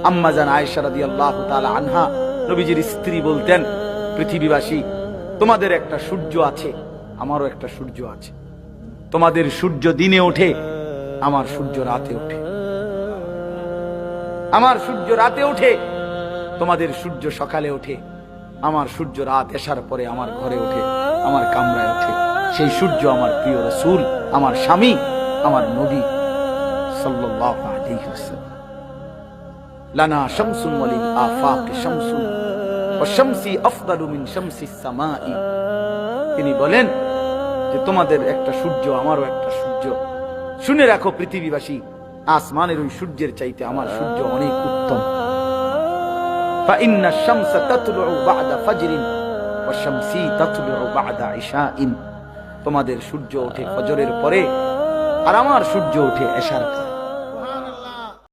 আম্মা জান আয়েশা রাদিয়াল্লাহু তাআলা আনহা নবীজির স্ত্রী বলতেন, পৃথিবীবাসী, তোমাদের একটা সূর্য আছে, আমারও একটা সূর্য আছে। তোমাদের সূর্য দিনে ওঠে, আমার সূর্য রাতে ওঠে। আমার সূর্য রাতে ওঠে, তোমাদের সূর্য সকালে ওঠে। আমার সূর্য রাত এসার পরে আমার ঘরে ওঠে, আমার কামরায় ওঠে। সেই সূর্য আমার প্রিয় রাসূল, আমার স্বামী, আমার নবী সাল্লাল্লাহু আলাইহি ওয়াসাল্লাম। লানা শামসুন ওয়ালিল আফাক শামসুন ওয়া শামসি আফদালু মিন শামসিস সামাই। তিনি বলেন যে তোমাদের একটা সূর্য, আমারও একটা সূর্য। শুনে রাখো পৃথিবীবাসী, আসমানের ওই সূর্যের চাইতে আমার সূর্য অনেক উত্তম। ফাইন্নাশ শামসা তাতলুউ বা'দা ফাজরিন ওয়া শামসি তাতলুউ বা'দা ইশাইন। তোমাদের সূর্য ওঠে ফজরের পরে, আর আমার সূর্য ওঠে এশার পরে।